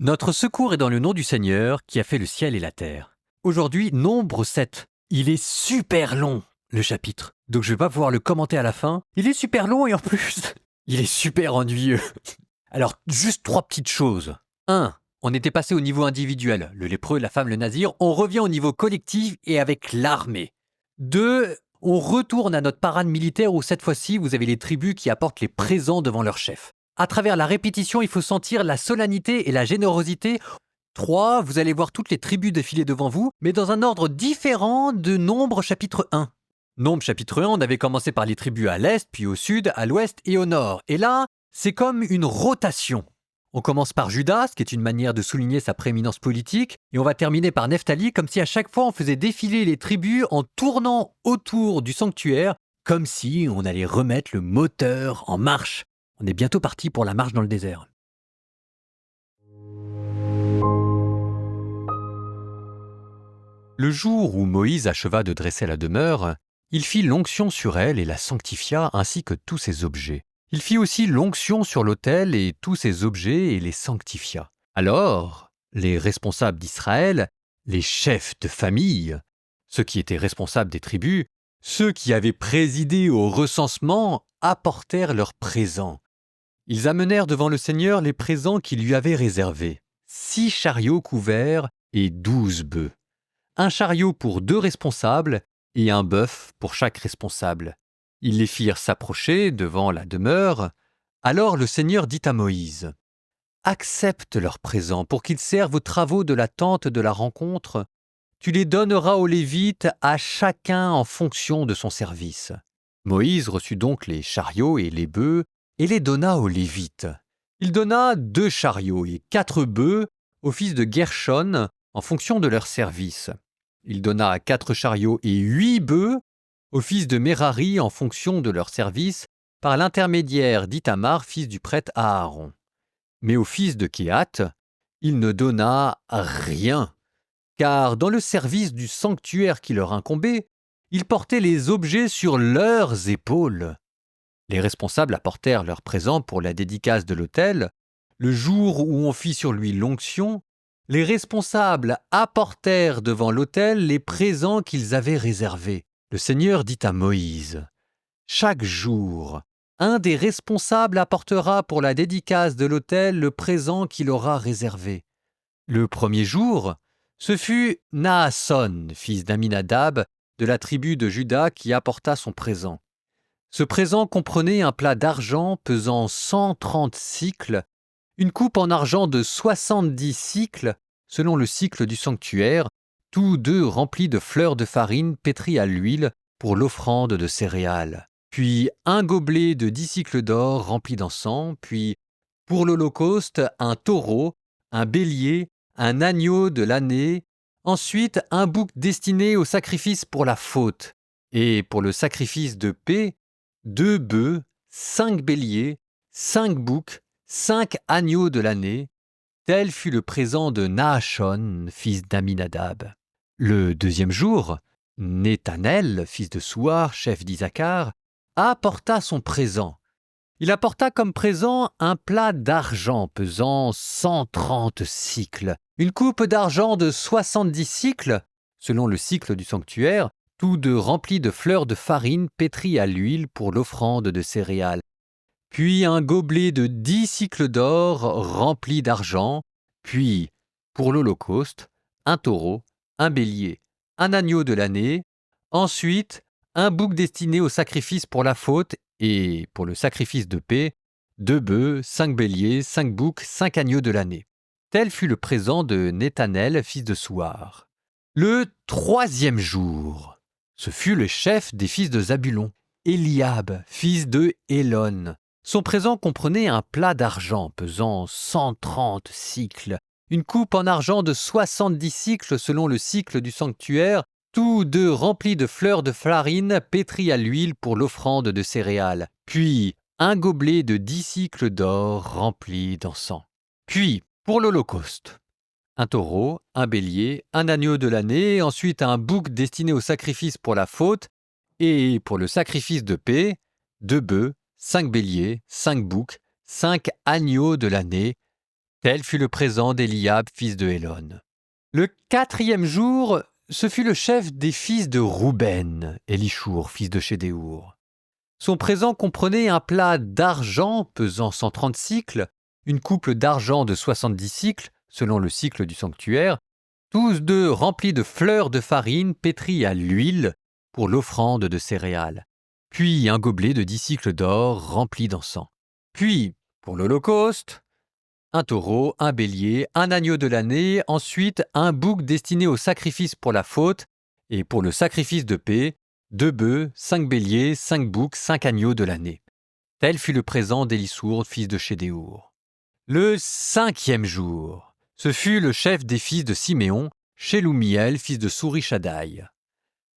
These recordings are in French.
Notre secours est dans le nom du Seigneur qui a fait le ciel et la terre. Aujourd'hui, Nombre 7. Il est super long, le chapitre. Donc je vais pas pouvoir le commenter à la fin. Il est super long et en plus, il est super ennuyeux. Alors, juste 3 petites choses. 1. On était passé au niveau individuel, le lépreux, la femme, le nazir. On revient au niveau collectif et avec l'armée. 2. On retourne à notre parade militaire où cette fois-ci, vous avez les tribus qui apportent les présents devant leur chef. À travers la répétition, il faut sentir la solennité et la générosité. 3. Vous allez voir toutes les tribus défiler devant vous, mais dans un ordre différent de Nombre chapitre 1. Nombre chapitre 1, on avait commencé par les tribus à l'est, puis au sud, à l'ouest et au nord. Et là, c'est comme une rotation. On commence par Judas, ce qui est une manière de souligner sa prééminence politique, et on va terminer par Nephtali, comme si à chaque fois on faisait défiler les tribus en tournant autour du sanctuaire, comme si on allait remettre le moteur en marche. On est bientôt parti pour la marche dans le désert. Le jour où Moïse acheva de dresser la demeure, il fit l'onction sur elle et la sanctifia ainsi que tous ses objets. Il fit aussi l'onction sur l'autel et tous ses objets et les sanctifia. Alors, les responsables d'Israël, les chefs de famille, ceux qui étaient responsables des tribus, ceux qui avaient présidé au recensement, apportèrent leurs présents. Ils amenèrent devant le Seigneur les présents qu'il lui avait réservés. 6 chariots couverts et 12 bœufs. Un chariot pour 2 responsables et un bœuf pour chaque responsable. Ils les firent s'approcher devant la demeure. Alors le Seigneur dit à Moïse, « Accepte leurs présents pour qu'ils servent aux travaux de la tente de la rencontre. Tu les donneras aux Lévites à chacun en fonction de son service. » Moïse reçut donc les chariots et les bœufs et les donna aux Lévites. Il donna 2 chariots et 4 bœufs aux fils de Gershon en fonction de leur service. Il donna 4 chariots et 8 bœufs aux fils de Merari en fonction de leur service par l'intermédiaire d'Ithamar, fils du prêtre Aaron. Mais aux fils de Kehat, il ne donna rien, car dans le service du sanctuaire qui leur incombait, ils portaient les objets sur leurs épaules. Les responsables apportèrent leurs présents pour la dédicace de l'autel. Le jour où on fit sur lui l'onction, les responsables apportèrent devant l'autel les présents qu'ils avaient réservés. Le Seigneur dit à Moïse, « Chaque jour, un des responsables apportera pour la dédicace de l'autel le présent qu'il aura réservé. » Le premier jour, ce fut Naasson, fils d'Aminadab, de la tribu de Juda, qui apporta son présent. Ce présent comprenait un plat d'argent pesant 130 cycles, une coupe en argent de 70 cycles, selon le cycle du sanctuaire, tous 2 remplis de fleurs de farine pétries à l'huile pour l'offrande de céréales. Puis un gobelet de 10 cycles d'or rempli d'encens, puis pour l'holocauste un taureau, un bélier, un agneau de l'année, ensuite un bouc destiné au sacrifice pour la faute, et pour le sacrifice de paix, 2 bœufs, 5 béliers, 5 boucs, 5 agneaux de l'année. Tel fut le présent de Naashon, fils d'Aminadab. Le deuxième jour, Nethanel, fils de Souar, chef d'Isaacar, apporta son présent. Il apporta comme présent un plat d'argent pesant 130 cycles, une coupe d'argent de 70 cycles, selon le cycle du sanctuaire, tous 2 remplis de fleurs de farine pétries à l'huile pour l'offrande de céréales. Puis un gobelet de 10 cycles d'or rempli d'argent, puis, pour l'holocauste, un taureau, un bélier, un agneau de l'année, ensuite un bouc destiné au sacrifice pour la faute et, pour le sacrifice de paix, 2 bœufs, 5 béliers, 5 boucs, 5 agneaux de l'année. Tel fut le présent de Nethanel, fils de Souar. Le troisième jour, ce fut le chef des fils de Zabulon, Eliab, fils de Hélon. Son présent comprenait un plat d'argent pesant 130 cycles, une coupe en argent de 70 cycles selon le cycle du sanctuaire, tous 2 remplis de fleurs de farine pétries à l'huile pour l'offrande de céréales, puis un gobelet de 10 cycles d'or rempli d'encens. Puis, pour l'holocauste, un taureau, un bélier, un agneau de l'année, ensuite un bouc destiné au sacrifice pour la faute, et pour le sacrifice de paix, 2 bœufs, 5 béliers, 5 boucs, 5 agneaux de l'année, Tel fut le présent d'Eliab, fils de Hélon. Le 4e jour, ce fut le chef des fils de Rouben, Élichour, fils de Chédéour. Son présent comprenait un plat d'argent pesant 130 cycles, une couple d'argent de 70 cycles, selon le cycle du sanctuaire, tous deux remplis de fleurs de farine pétries à l'huile pour l'offrande de céréales, puis un gobelet de 10 cycles d'or rempli d'encens. Puis, pour l'Holocauste, un taureau, un bélier, un agneau de l'année, ensuite un bouc destiné au sacrifice pour la faute, et pour le sacrifice de paix, 2 bœufs, 5 béliers, 5 boucs, 5 agneaux de l'année. Tel fut le présent d'Élissour, fils de Chédéour. Le 5e jour, ce fut le chef des fils de Siméon, Shelumiel, fils de Sourishadaï.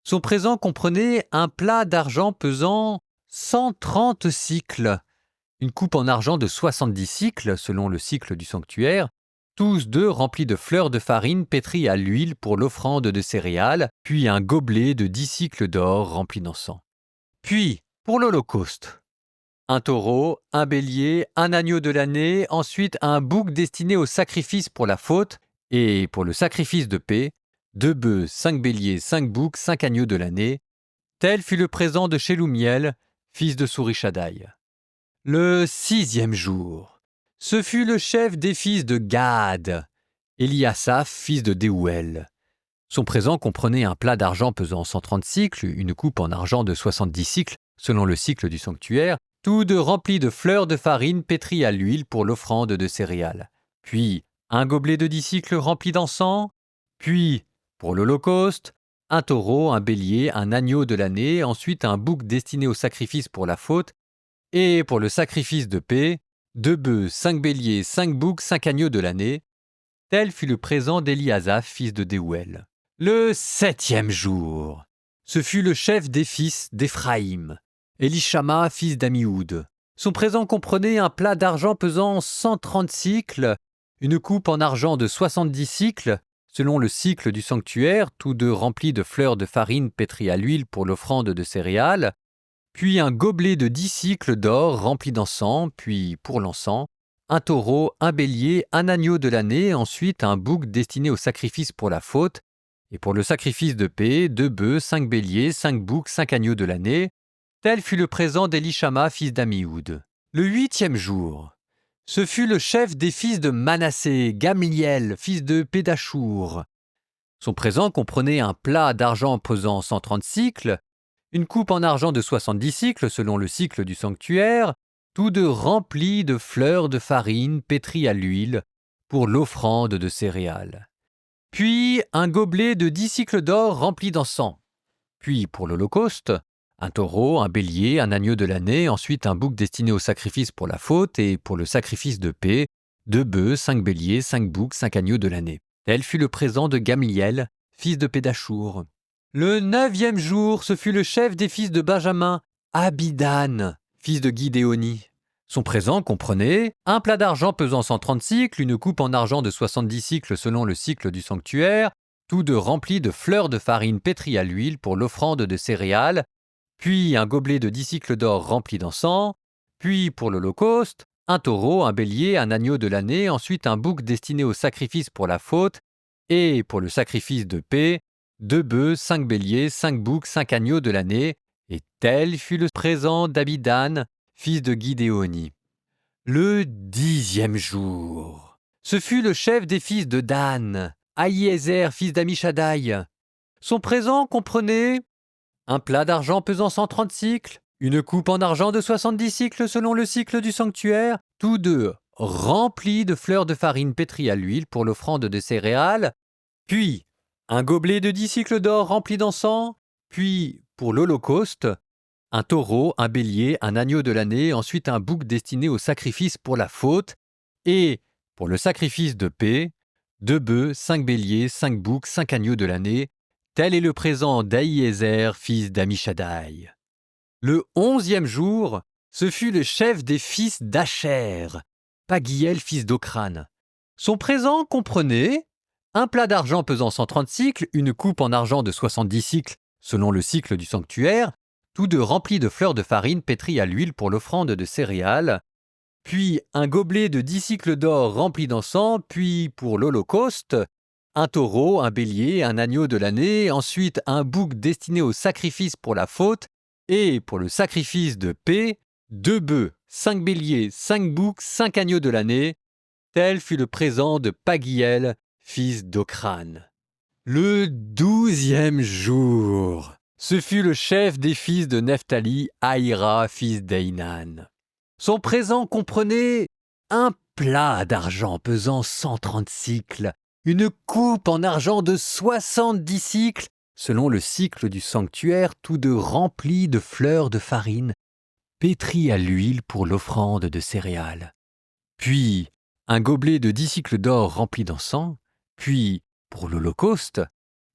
Son présent comprenait un plat d'argent pesant 130 cycles, une coupe en argent de 70 cycles, selon le cycle du sanctuaire, tous deux remplis de fleurs de farine pétries à l'huile pour l'offrande de céréales, puis un gobelet de 10 cycles d'or rempli d'encens. Puis, pour l'Holocauste, un taureau, un bélier, un agneau de l'année, ensuite un bouc destiné au sacrifice pour la faute, et pour le sacrifice de paix, 2 bœufs, 5 béliers, 5 boucs, 5 agneaux de l'année. Tel fut le présent de Shelumiel, fils de Sourishadaï. Le 6e jour, ce fut le chef des fils de Gad, Eliasaph, fils de Déouël. Son présent comprenait un plat d'argent pesant 130 cycles, une coupe en argent de 70 cycles, selon le cycle du sanctuaire, tous deux remplis de fleurs de farine pétries à l'huile pour l'offrande de céréales. Puis, un gobelet de 10 cycles rempli d'encens. Puis, pour l'Holocauste, un taureau, un bélier, un agneau de l'année, ensuite un bouc destiné au sacrifice pour la faute, et pour le sacrifice de paix, 2 bœufs, 5 béliers, 5 boucs, 5 agneaux de l'année. Tel fut le présent d'Eliasaph, fils de Déouël. Le 7e jour, ce fut le chef des fils d'Éphraïm, Élishama, fils d'Amioud. Son présent comprenait un plat d'argent pesant 130 cycles, une coupe en argent de 70 cycles, selon le cycle du sanctuaire, tous deux remplis de fleurs de farine pétries à l'huile pour l'offrande de céréales, puis un gobelet de 10 cycles d'or rempli d'encens, puis pour l'encens, un taureau, un bélier, un agneau de l'année, ensuite un bouc destiné au sacrifice pour la faute, et pour le sacrifice de paix, 2 bœufs, 5 béliers, 5 boucs, 5 agneaux de l'année. Tel fut le présent d'Élishama, fils d'Amioud. Le 8e jour, ce fut le chef des fils de Manassé, Gamliel, fils de Pédachour. Son présent comprenait un plat d'argent pesant 130 cycles, une coupe en argent de 70 cycles selon le cycle du sanctuaire, tous deux remplis de fleurs de farine pétries à l'huile pour l'offrande de céréales. Puis un gobelet de 10 cycles d'or rempli d'encens. Puis pour l'Holocauste, un taureau, un bélier, un agneau de l'année, ensuite un bouc destiné au sacrifice pour la faute, et pour le sacrifice de paix, 2 bœufs, 5 béliers, 5 boucs, 5 agneaux de l'année. Tel fut le présent de Gamliel, fils de Pédachour. Le 9e jour, ce fut le chef des fils de Benjamin, Abidan, fils de Guidéoni. Son présent comprenait un plat d'argent pesant 130 cycles, une coupe en argent de 70 cycles selon le cycle du sanctuaire, tous deux remplis de fleurs de farine pétries à l'huile pour l'offrande de céréales, puis un gobelet de 10 cycles d'or rempli d'encens, puis pour l'Holocauste, un taureau, un bélier, un agneau de l'année, ensuite un bouc destiné au sacrifice pour la faute, et pour le sacrifice de paix, 2 bœufs, 5 béliers, 5 boucs, 5 agneaux de l'année, et tel fut le présent d'Abidan, fils de Guidéoni. Le 10e jour, ce fut le chef des fils de Dan, Ahiézer, fils d'Amishadaï. Son présent comprenait un plat d'argent pesant 130 cycles, une coupe en argent de 70 cycles selon le cycle du sanctuaire, tous deux remplis de fleurs de farine pétries à l'huile pour l'offrande de céréales, puis un gobelet de 10 cycles d'or rempli d'encens, puis pour l'Holocauste, un taureau, un bélier, un agneau de l'année, ensuite un bouc destiné au sacrifice pour la faute, et pour le sacrifice de paix, 2 bœufs, 5 béliers, 5 boucs, 5 agneaux de l'année. Tel est le présent d'Ahiézer, fils d'Amishadaï. Le 11e jour, ce fut le chef des fils d'Acher, Pagiel, fils d'Ocran. Son présent comprenait un plat d'argent pesant 130 cycles, une coupe en argent de 70 cycles selon le cycle du sanctuaire, tous deux remplis de fleurs de farine pétries à l'huile pour l'offrande de céréales, puis un gobelet de 10 cycles d'or rempli d'encens, puis pour l'Holocauste, un taureau, un bélier, un agneau de l'année, ensuite un bouc destiné au sacrifice pour la faute, et pour le sacrifice de paix, 2 bœufs, 5 béliers, 5 boucs, 5 agneaux de l'année. Tel fut le présent de Pagiel, fils d'Ocran. Le 12e jour, ce fut le chef des fils de Nephtali, Ahira, fils d'Einan. Son présent comprenait un plat d'argent pesant 130 cycles, une coupe en argent de 70 cycles, selon le cycle du sanctuaire, tous deux remplis de fleurs de farine, pétries à l'huile pour l'offrande de céréales. Puis un gobelet de 10 cycles d'or rempli d'encens, puis, pour l'Holocauste,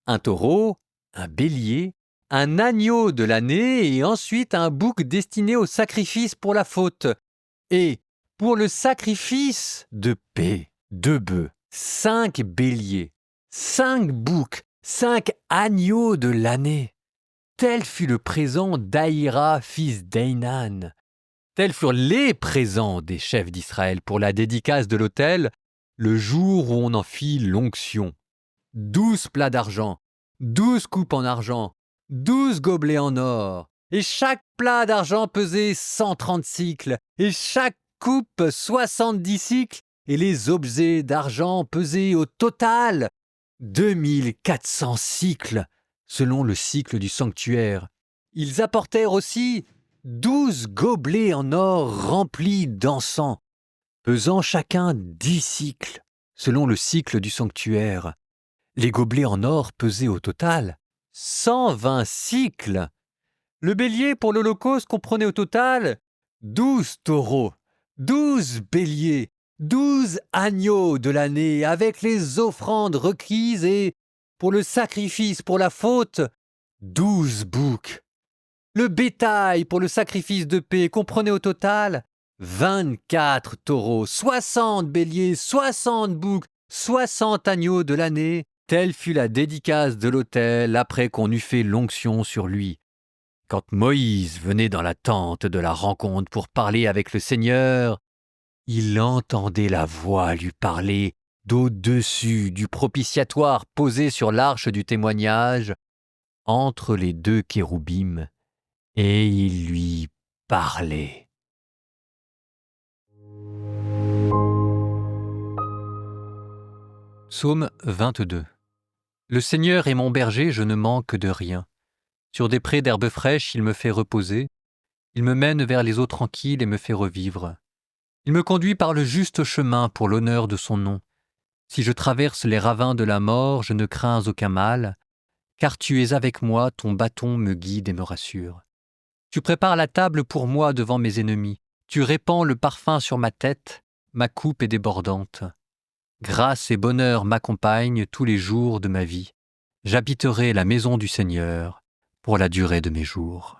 un taureau, un bélier, un agneau de l'année et ensuite un bouc destiné au sacrifice pour la faute. Et pour le sacrifice de paix, 2 bœufs, 5 béliers, 5 boucs, 5 agneaux de l'année. Tel fut le présent d'Ahira, fils d'Einan. Tels furent les présents des chefs d'Israël pour la dédicace de l'autel, le jour où on en fit l'onction. 12 plats d'argent, 12 coupes en argent, 12 gobelets en or, et chaque plat d'argent pesait 130 cycles, et chaque coupe 70 cycles, et les objets d'argent pesaient au total 2400 cycles, selon le cycle du sanctuaire. Ils apportèrent aussi 12 gobelets en or remplis d'encens, pesant chacun 10 cycles, selon le cycle du sanctuaire. Les gobelets en or pesaient au total 120 cycles. Le bélier pour l'Holocauste comprenait au total 12 taureaux, 12 béliers, 12 agneaux de l'année avec les offrandes requises et, pour le sacrifice pour la faute, 12 boucs. Le bétail pour le sacrifice de paix comprenait au total 24 taureaux, 60 béliers, 60 boucs, 60 agneaux de l'année. Telle fut la dédicace de l'autel après qu'on eut fait l'onction sur lui. Quand Moïse venait dans la tente de la rencontre pour parler avec le Seigneur, il entendait la voix lui parler d'au-dessus du propitiatoire posé sur l'arche du témoignage, entre les 2 kéroubim, et il lui parlait. Psaume 22. Le Seigneur est mon berger, je ne manque de rien. Sur des prés d'herbes fraîches, il me fait reposer. Il me mène vers les eaux tranquilles et me fait revivre. Il me conduit par le juste chemin pour l'honneur de son nom. Si je traverse les ravins de la mort, je ne crains aucun mal, car tu es avec moi, ton bâton me guide et me rassure. Tu prépares la table pour moi devant mes ennemis. Tu répands le parfum sur ma tête, ma coupe est débordante. Grâce et bonheur m'accompagnent tous les jours de ma vie. J'habiterai la maison du Seigneur pour la durée de mes jours.